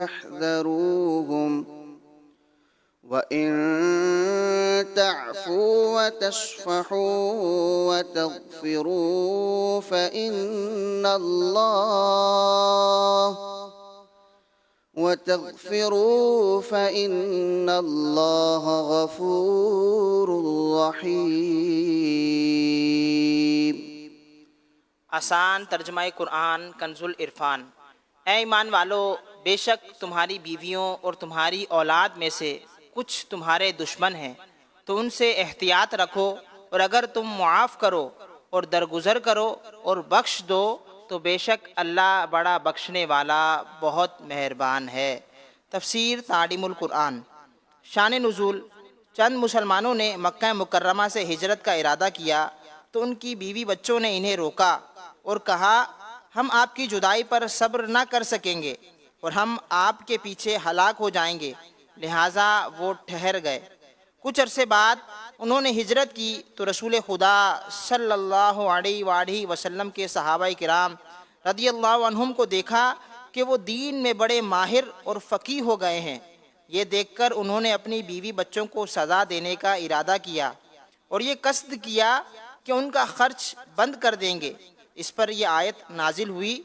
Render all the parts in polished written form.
فاحذروهم وإن تعفوا وتصفحوا وتغفروا فإن الله غفور رحيم۔ آسان ترجمہ قرآن کنز العرفان۔ اے ایمان والو، بے شک تمہاری بیویوں اور تمہاری اولاد میں سے کچھ تمہارے دشمن ہیں، تو ان سے احتیاط رکھو، اور اگر تم معاف کرو اور درگزر کرو اور بخش دو تو بے شک اللہ بڑا بخشنے والا بہت مہربان ہے۔ تفسیر تعلیم القرآن۔ شان نزول۔ چند مسلمانوں نے مکہ مکرمہ سے ہجرت کا ارادہ کیا تو ان کی بیوی بچوں نے انہیں روکا اور کہا، ہم آپ کی جدائی پر صبر نہ کر سکیں گے اور ہم آپ کے پیچھے ہلاک ہو جائیں گے، لہٰذا وہ ٹھہر گئے۔ کچھ عرصے بعد انہوں نے ہجرت کی تو رسول خدا صلی اللہ علیہ وآلہ وسلم کے صحابہ کرام رضی اللہ عنہم کو دیکھا کہ وہ دین میں بڑے ماہر اور فقیہ ہو گئے ہیں۔ یہ دیکھ کر انہوں نے اپنی بیوی بچوں کو سزا دینے کا ارادہ کیا اور یہ قصد کیا کہ ان کا خرچ بند کر دیں گے۔ اس پر یہ آیت نازل ہوئی،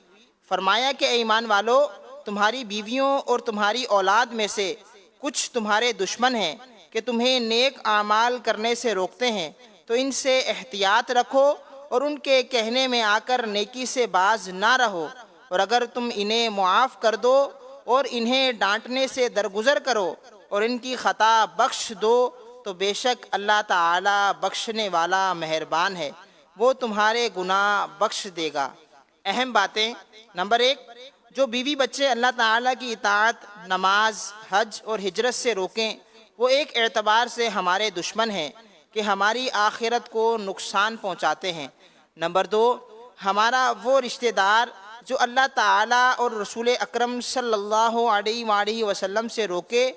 فرمایا کہ اے ایمان والو، تمہاری بیویوں اور تمہاری اولاد میں سے کچھ تمہارے دشمن ہیں کہ تمہیں نیک اعمال کرنے سے روکتے ہیں، تو ان سے احتیاط رکھو اور ان کے کہنے میں آ کر نیکی سے باز نہ رہو، اور اگر تم انہیں معاف کر دو اور انہیں ڈانٹنے سے درگزر کرو اور ان کی خطا بخش دو تو بے شک اللہ تعالی بخشنے والا مہربان ہے، وہ تمہارے گناہ بخش دے گا۔ اہم باتیں۔ نمبر 1، جو بیوی بچے اللہ تعالیٰ کی اطاعت، نماز، حج اور ہجرت سے روکیں وہ ایک اعتبار سے ہمارے دشمن ہیں کہ ہماری آخرت کو نقصان پہنچاتے ہیں۔ نمبر 2، ہمارا وہ رشتہ دار جو اللہ تعالیٰ اور رسول اکرم صلی اللہ علیہ وآلہ وسلم سے روکے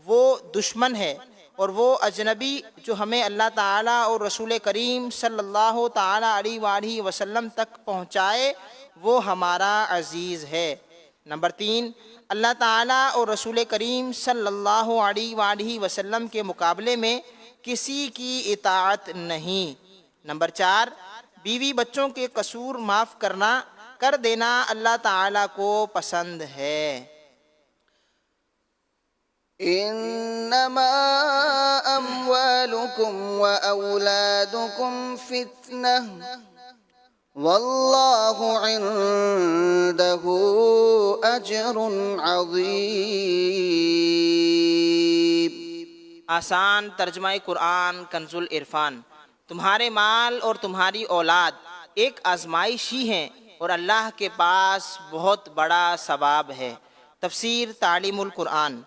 وہ دشمن ہے، اور وہ اجنبی جو ہمیں اللہ تعالیٰ اور رسول کریم صلی اللہ تعالیٰ علیہ وآلہ وسلم تک پہنچائے وہ ہمارا عزیز ہے۔ نمبر 3، اللہ تعالیٰ اور رسول کریم صلی اللہ علیہ وآلہ وسلم کے مقابلے میں کسی کی اطاعت نہیں۔ نمبر 4، بیوی بچوں کے قصور معاف کر دینا اللہ تعالیٰ کو پسند ہے۔ انما اموالکم واولادکم فتنہ واللہ عنده اجر عظیم۔ آسان ترجمہ قرآن کنز العرفان۔ تمہارے مال اور تمہاری اولاد ایک آزمائش ہی ہیں اور اللہ کے پاس بہت بڑا ثواب ہے۔ تفسیر تعلیم القرآن۔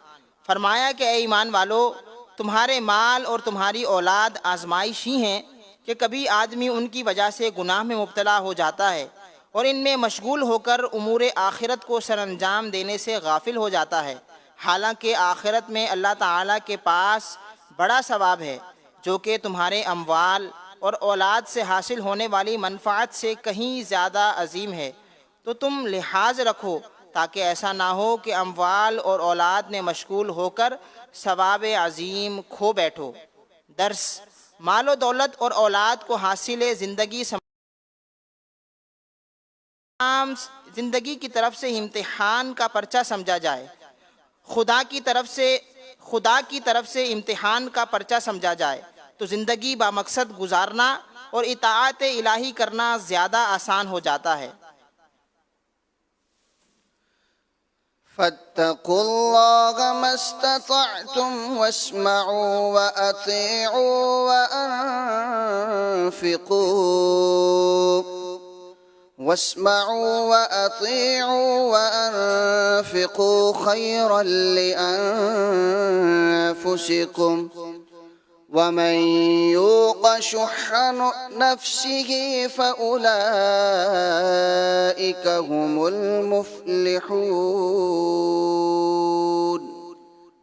فرمایا کہ اے ایمان والو، تمہارے مال اور تمہاری اولاد آزمائش ہی ہیں کہ کبھی آدمی ان کی وجہ سے گناہ میں مبتلا ہو جاتا ہے اور ان میں مشغول ہو کر امور آخرت کو سر انجام دینے سے غافل ہو جاتا ہے، حالانکہ آخرت میں اللہ تعالیٰ کے پاس بڑا ثواب ہے جو کہ تمہارے اموال اور اولاد سے حاصل ہونے والی منفعت سے کہیں زیادہ عظیم ہے۔ تو تم لحاظ رکھو تاکہ ایسا نہ ہو کہ اموال اور اولاد میں مشغول ہو کر ثواب عظیم کھو بیٹھو۔ درس: مال و دولت اور اولاد کو حاصل زندگی کی طرف سے امتحان کا پرچہ سمجھا جائے، خدا کی طرف سے امتحان کا پرچہ سمجھا جائے تو زندگی بامقصد گزارنا اور اطاعت الہی کرنا زیادہ آسان ہو جاتا ہے۔ فاتقوا الله ما استطعتم واسمعوا وأطيعوا وأنفقوا خيرا لأنفسكم ومن يوق شح نفسه فأولئك هم المفلحون۔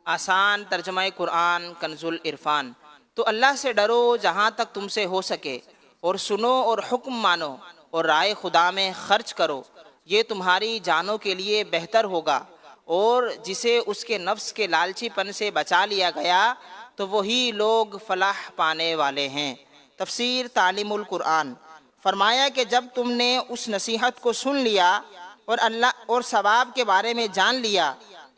آسان ترجمہ قرآن کنز العرفان۔ تو اللہ سے ڈرو جہاں تک تم سے ہو سکے، اور سنو اور حکم مانو اور رائے خدا میں خرچ کرو، یہ تمہاری جانوں کے لیے بہتر ہوگا، اور جسے اس کے نفس کے لالچی پن سے بچا لیا گیا تو وہی لوگ فلاح پانے والے ہیں۔ تفسیر تعلیم القرآن۔ فرمایا کہ جب تم نے اس نصیحت کو سن لیا اور اللہ اور ثواب کے بارے میں جان لیا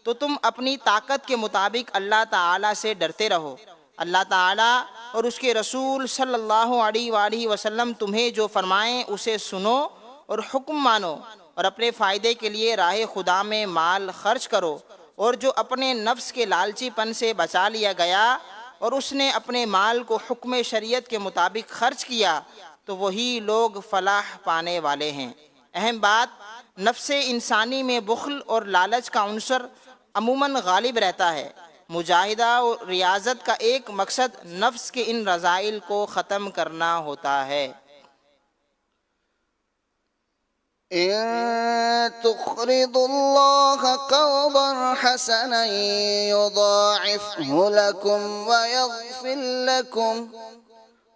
تو تم اپنی طاقت کے مطابق اللہ تعالیٰ سے ڈرتے رہو۔ اللہ تعالیٰ اور اس کے رسول صلی اللہ علیہ وآلہ وسلم تمہیں جو فرمائیں اسے سنو اور حکم مانو، اور اپنے فائدے کے لیے راہ خدا میں مال خرچ کرو، اور جو اپنے نفس کے لالچی پن سے بچا لیا گیا اور اس نے اپنے مال کو حکم شریعت کے مطابق خرچ کیا تو وہی لوگ فلاح پانے والے ہیں۔ اہم بات، نفس انسانی میں بخل اور لالچ کا عنصر عموماً غالب رہتا ہے۔ مجاہدہ اور ریاضت کا ایک مقصد نفس کے ان رذائل کو ختم کرنا ہوتا ہے۔ إن تقرضوا الله قرضا حسنا يضاعفه لكم ويغفر لكم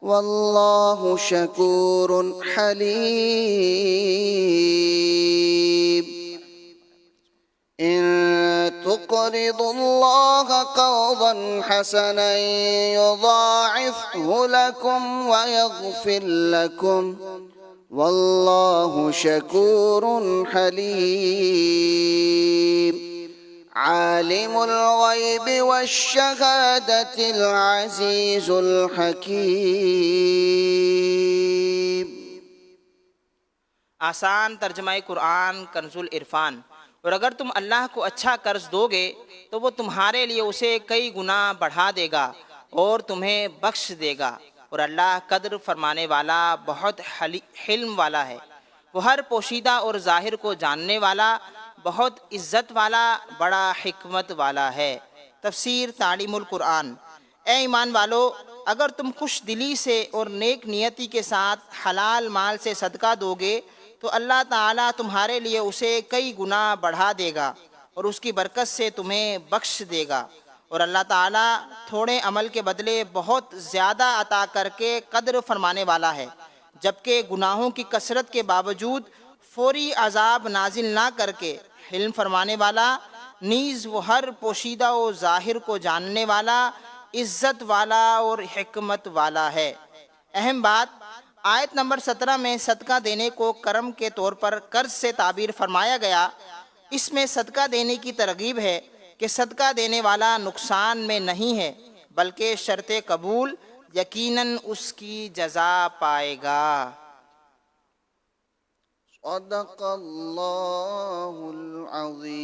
والله شكور حليم إن تقرضوا الله قرضا حسنا يضاعفه لكم ويغفر لكم والله شكور حليم عالم الغيب والشهادة العزيز الحكيم۔ آسان ترجمہ قرآن کنز العرفان۔ اور اگر تم اللہ کو اچھا قرض دو گے تو وہ تمہارے لیے اسے کئی گنا بڑھا دے گا اور تمہیں بخش دے گا، اور اللہ قدر فرمانے والا بہت حلم والا ہے۔ وہ ہر پوشیدہ اور ظاہر کو جاننے والا، بہت عزت والا، بڑا حکمت والا ہے۔ تفسیر تعلیم القرآن۔ اے ایمان والو، اگر تم خوش دلی سے اور نیک نیتی کے ساتھ حلال مال سے صدقہ دو گے تو اللہ تعالیٰ تمہارے لیے اسے کئی گنا بڑھا دے گا اور اس کی برکت سے تمہیں بخش دے گا، اور اللہ تعالیٰ تھوڑے عمل کے بدلے بہت زیادہ عطا کر کے قدر فرمانے والا ہے۔ جبکہ گناہوں کی کثرت کے باوجود فوری عذاب نازل نہ کر کے حلم فرمانے والا، نیز وہ ہر پوشیدہ و ظاہر کو جاننے والا، عزت والا اور حکمت والا ہے۔ اہم بات، آیت نمبر 17 میں صدقہ دینے کو کرم کے طور پر قرض سے تعبیر فرمایا گیا۔ اس میں صدقہ دینے کی ترغیب ہے کہ صدقہ دینے والا نقصان میں نہیں ہے بلکہ شرط قبول یقیناً اس کی جزا پائے گا۔ صدق اللہ العظیم۔